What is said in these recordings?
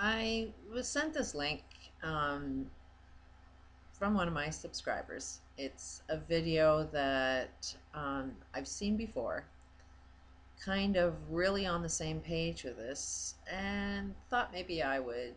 I was sent this link from one of my subscribers. It's a video that I've seen before, kind of really on the same page with this, and thought maybe I would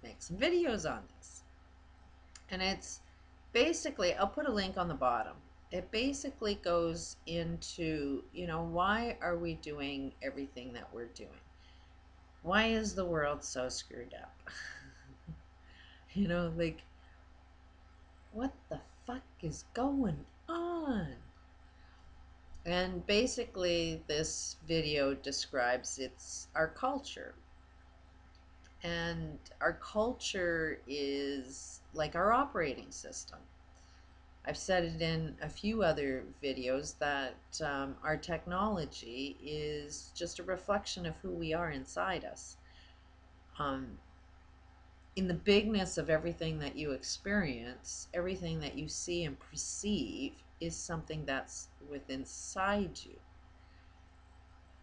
make some videos on this. And it's basically, I'll put a link on the bottom. It basically goes into, why are we doing everything that we're doing? Why is the world so screwed up? Like, what the fuck is going on? And basically, this video describes our culture. And our culture is like our operating system. I've said it in a few other videos that our technology is just a reflection of who we are inside us. In the bigness of everything that you experience, everything that you see and perceive is something that's within inside you.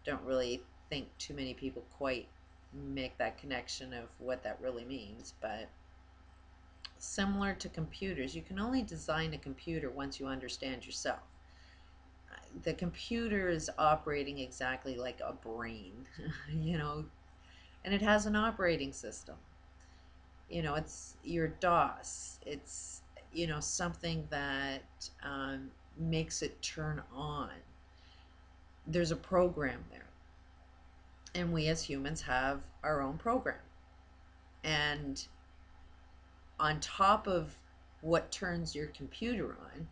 Don't really think too many people quite make that connection of what that really means, but similar to computers, you can only design a computer once you understand yourself. The computer is operating exactly like a brain, and it has an operating system. It's your DOS. It's, something that makes it turn on. There's a program there. And we as humans have our own program. And on top of what turns your computer on,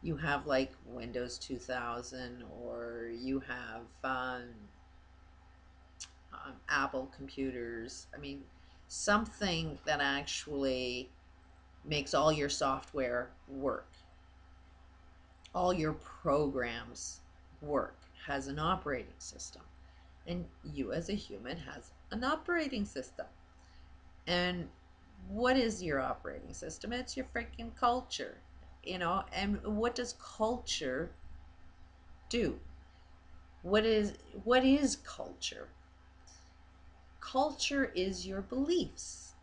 you have like Windows 2000, or you have Apple computers. I mean, something that actually makes all your software work, all your programs work, has an operating system. And you as a human has an operating system. And what is your operating system? It's your freaking culture. And what does culture do? What is culture? Culture is your beliefs.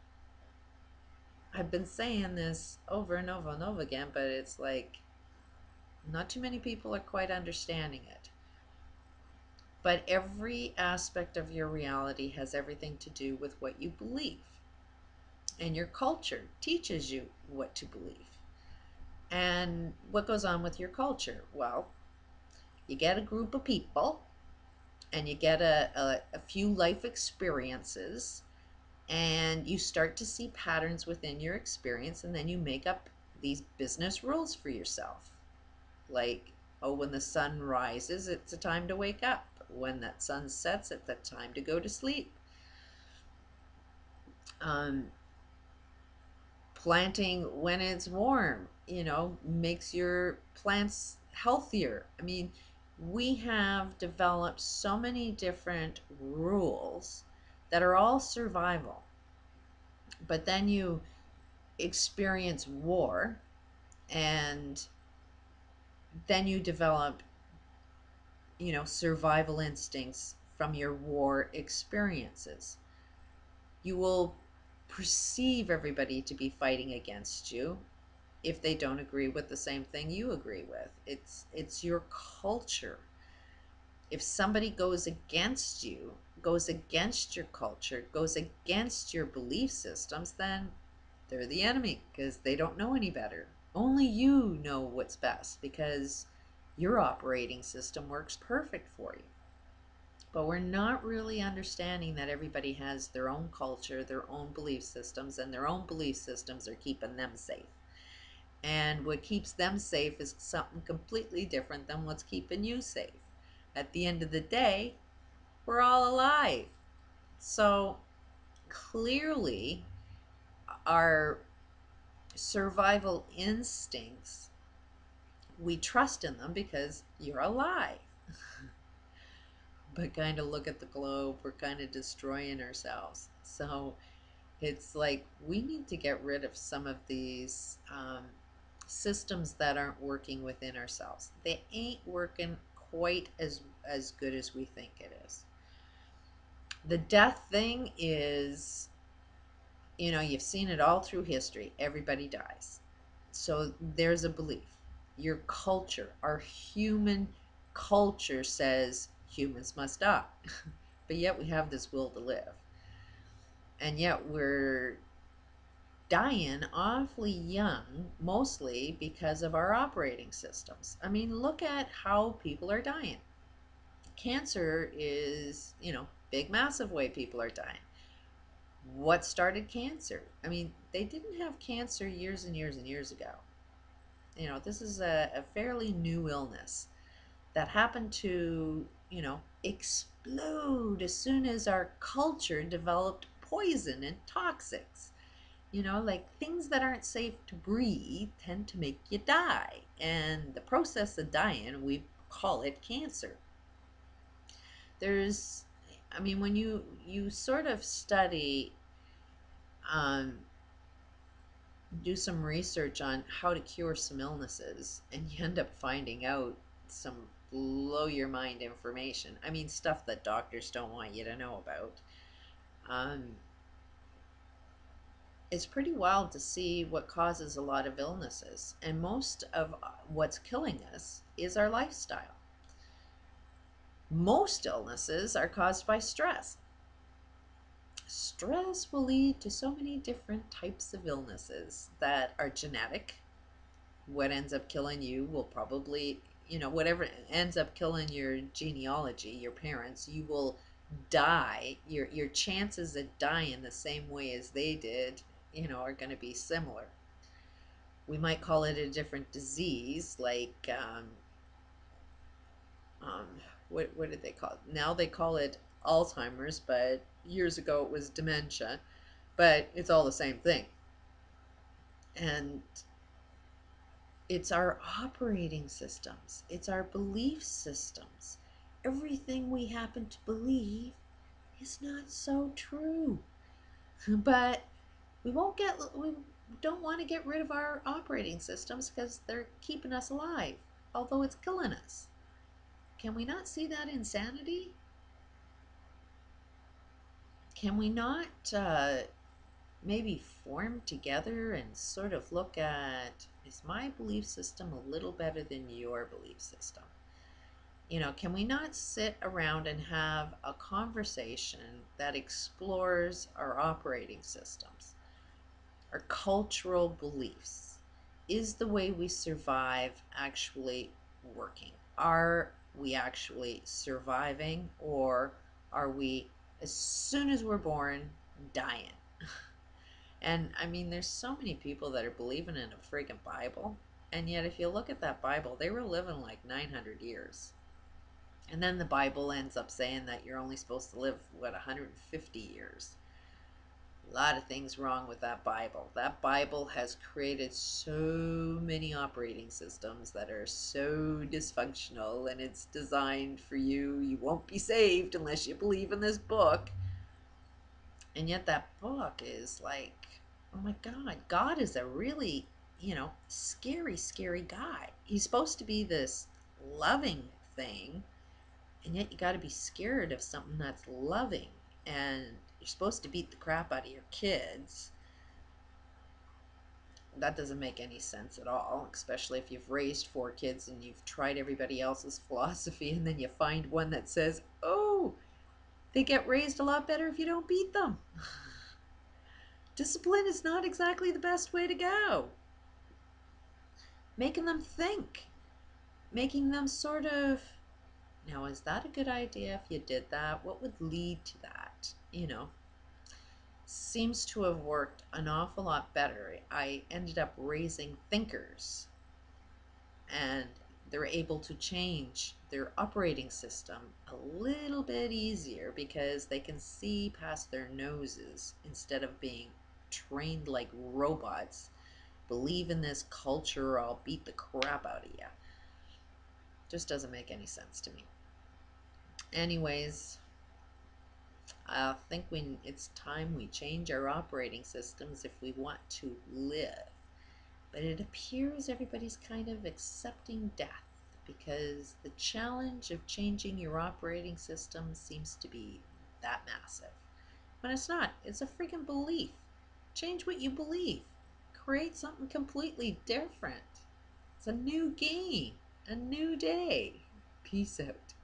I've been saying this over and over and over again, but it's like not too many people are quite understanding it. But every aspect of your reality has everything to do with what you believe. And your culture teaches you what to believe. And what goes on with your culture? Well, you get a group of people, and you get a few life experiences, and you start to see patterns within your experience, and then you make up these business rules for yourself. Like, oh, when the sun rises, it's a time to wake up. When that sun sets, it's a time to go to sleep. Planting when it's warm, makes your plants healthier. I mean, we have developed so many different rules that are all survival. But then you experience war, and then you develop, survival instincts from your war experiences. You will perceive everybody to be fighting against you if they don't agree with the same thing you agree with. It's your culture. If somebody goes against you, goes against your culture, goes against your belief systems, then they're the enemy, because they don't know any better. Only you know what's best, because your operating system works perfect for you. But we're not really understanding that everybody has their own culture, their own belief systems, and their own belief systems are keeping them safe. And what keeps them safe is something completely different than what's keeping you safe. At the end of the day, we're all alive. So clearly, our survival instincts, we trust in them because you're alive. But kind of look at the globe, we're kind of destroying ourselves. So it's like we need to get rid of some of these systems that aren't working within ourselves. They ain't working quite as good as we think it is. The death thing is You know, you've seen it all through history. Everybody dies. So there's a belief. Your culture, our human culture says humans must die. But yet we have this will to live. And yet we're dying awfully young, mostly because of our operating systems. I mean, look at how people are dying. Cancer is, big, massive way people are dying. What started cancer? I mean, they didn't have cancer years and years and years ago. This is a fairly new illness that happened to, explode as soon as our culture developed poison and toxics. Like things that aren't safe to breathe tend to make you die. And the process of dying, we call it cancer. There's, I mean, when you sort of study, um, do some research on how to cure some illnesses, and you end up finding out some blow your mind information. I mean, stuff that doctors don't want you to know about. Um, it's pretty wild to see what causes a lot of illnesses, and most of what's killing us is our lifestyle. Most illnesses are caused by stress. Stress will lead to so many different types of illnesses that are genetic. What ends up killing you will probably, whatever ends up killing your genealogy, your parents, you will die. Your chances of dying the same way as they did, are going to be similar. We might call it a different disease, like um, what did they call it? Now they call it Alzheimer's, but years ago it was dementia. But it's all the same thing. And it's our operating systems, it's our belief systems. Everything we happen to believe is not so true. But we don't want to get rid of our operating systems because they're keeping us alive, although it's killing us. Can we not see that insanity? Can we not maybe form together and sort of look at, is my belief system a little better than your belief system? Can we not sit around and have a conversation that explores our operating systems, our cultural beliefs? Is the way we survive actually working? Are we actually surviving, or are we, as soon as we're born, dying? And I mean, there's so many people that are believing in a friggin' Bible. And yet, if you look at that Bible, they were living like 900 years. And then the Bible ends up saying that you're only supposed to live, 150 years. A lot of things wrong with that Bible. That Bible has created so many operating systems that are so dysfunctional, and it's designed for you. You won't be saved unless you believe in this book. And yet that book is like, oh my God, God is a really, scary, scary guy. He's supposed to be this loving thing, and yet you got to be scared of something that's loving. And you're supposed to beat the crap out of your kids. That doesn't make any sense at all, especially if you've raised 4 kids and you've tried everybody else's philosophy, and then you find one that says, oh, they get raised a lot better if you don't beat them. Discipline is not exactly the best way to go. Making them think, making them sort of, now, is that a good idea if you did that? What would lead to that? Seems to have worked an awful lot better. I ended up raising thinkers, and they're able to change their operating system a little bit easier because they can see past their noses instead of being trained like robots. Believe in this culture or I'll beat the crap out of you. Just doesn't make any sense to me. Anyways, I think it's time we change our operating systems if we want to live. But it appears everybody's kind of accepting death because the challenge of changing your operating system seems to be that massive. But it's not. It's a freaking belief. Change what you believe. Create something completely different. It's a new game, a new day. Peace out.